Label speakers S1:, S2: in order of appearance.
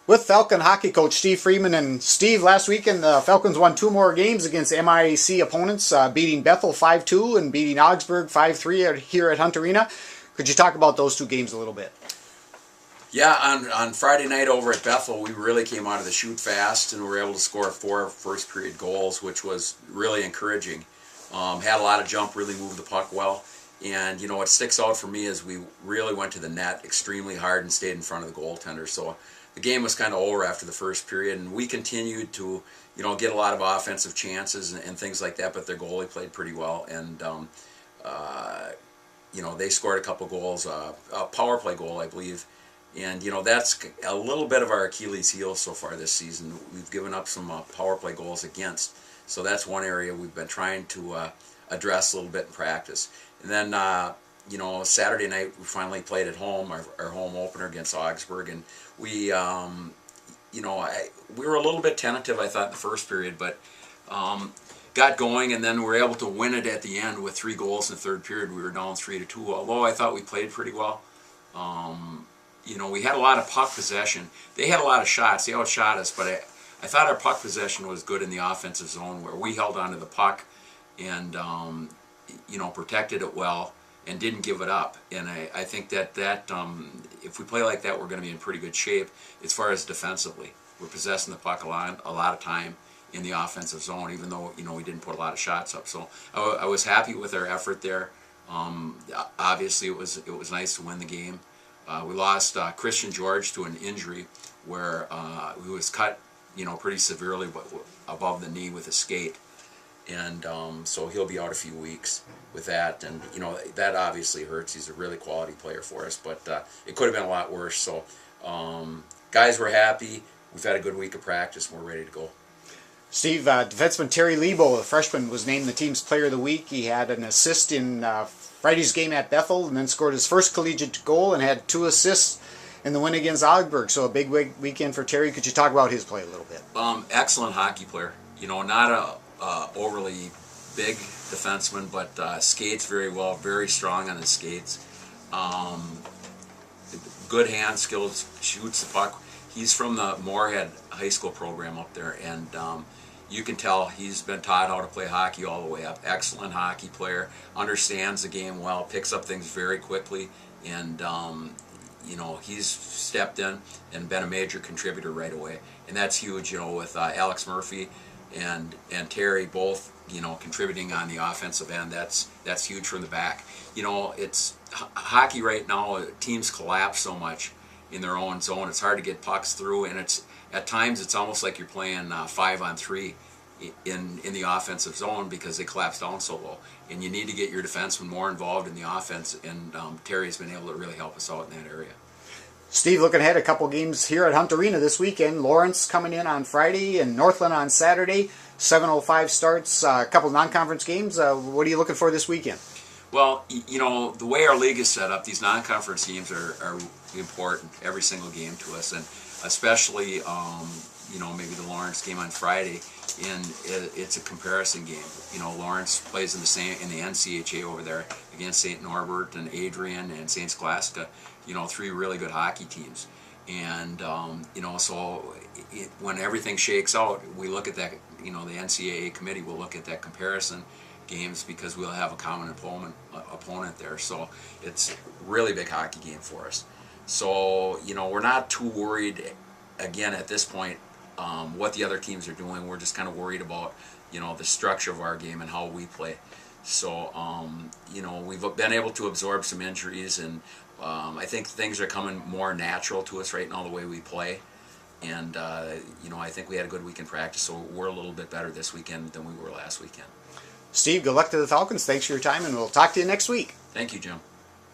S1: With Falcon hockey coach Steve Freeman. And Steve, last weekend the Falcons won 2 more games against MIAC opponents, beating Bethel 5-2 and beating Augsburg 5-3 here at Hunt Arena. Could you talk about those 2 games a little bit?
S2: Yeah, on Friday night over at Bethel, we really came out of the chute fast and were able to score 4 first-period goals, which was really encouraging. Had a lot of jump, really moved the puck well. And, you know, what sticks out for me is we really went to the net extremely hard and stayed in front of the goaltender. So the game was kind of over after the first period, and we continued to, you know, get a lot of offensive chances and things like that, but their goalie played pretty well. And, you know, they scored a couple goals, a power play goal, I believe. And, you know, that's a little bit of our Achilles heel so far this season. We've given up some power play goals against. So that's one area we've been trying to address a little bit in practice. And then, you know, Saturday night we finally played at home, our home opener against Augsburg. And we, you know, we were a little bit tentative, I thought, in the first period, but got going, and then we were able to win it at the end with 3 goals in the third period. We were down 3-2, although I thought we played pretty well. You know, we had a lot of puck possession. They had a lot of shots. They outshot us, but I thought our puck possession was good in the offensive zone where we held onto the puck and, you know, protected it well and didn't give it up. And I think that if we play like that, we're going to be in pretty good shape as far as defensively. We're possessing the puck a lot of time in the offensive zone, even though, you know, we didn't put a lot of shots up. So I was happy with our effort there. Obviously, it was nice to win the game. We lost Christian George to an injury where he was cut, you know, pretty severely above the knee with a skate. And so he'll be out a few weeks with that. And, you know, that obviously hurts. He's a really quality player for us. But it could have been a lot worse. So guys were happy. We've had a good week of practice and we're ready to go.
S1: Steve, defenseman Terry Lebo, a freshman, was named the team's player of the week. He had an assist in Friday's game at Bethel and then scored his first collegiate goal and had 2 assists in the win against Augsburg. So a big weekend for Terry. Could you talk about his play a little bit?
S2: Excellent hockey player. You know, not a overly big defenseman, but skates very well, very strong on his skates. Good hand skills, shoots the puck. He's from the Moorhead High School program up there, and you can tell he's been taught how to play hockey all the way up. Excellent hockey player, understands the game well, picks up things very quickly, and you know, he's stepped in and been a major contributor right away, and that's huge. You know, with Alex Murphy and Terry both, you know, contributing on the offensive end, that's huge from the back. You know, it's hockey right now. Teams collapse so much in their own zone. It's hard to get pucks through, and it's at times it's almost like you're playing 5-on-3 in the offensive zone because they collapse down so low. And you need to get your defensemen more involved in the offense, and Terry's been able to really help us out in that area.
S1: Steve, looking ahead, a couple games here at Hunt Arena this weekend. Lawrence coming in on Friday and Northland on Saturday. 7:05 starts, a couple non-conference games. What are you looking for this weekend?
S2: Well, you know, the way our league is set up, these non-conference games are important, every single game to us, and especially, you know, maybe the Lawrence game on Friday, and it's a comparison game. You know, Lawrence plays in the NCHA over there against St. Norbert and Adrian and St. Scholastica, you know, 3 really good hockey teams. And, you know, so when everything shakes out, we look at that, you know, the NCAA committee will look at that comparison games because we'll have a common opponent there. So it's a really big hockey game for us. So, you know, we're not too worried, again, at this point, what the other teams are doing. We're just kind of worried about, you know, the structure of our game and how we play. So, you know, we've been able to absorb some injuries, and I think things are coming more natural to us right now, the way we play. And, you know, I think we had a good week in practice, so we're a little bit better this weekend than we were last weekend.
S1: Steve, good luck to the Falcons. Thanks for your time, and we'll talk to you next week.
S2: Thank you, Jim.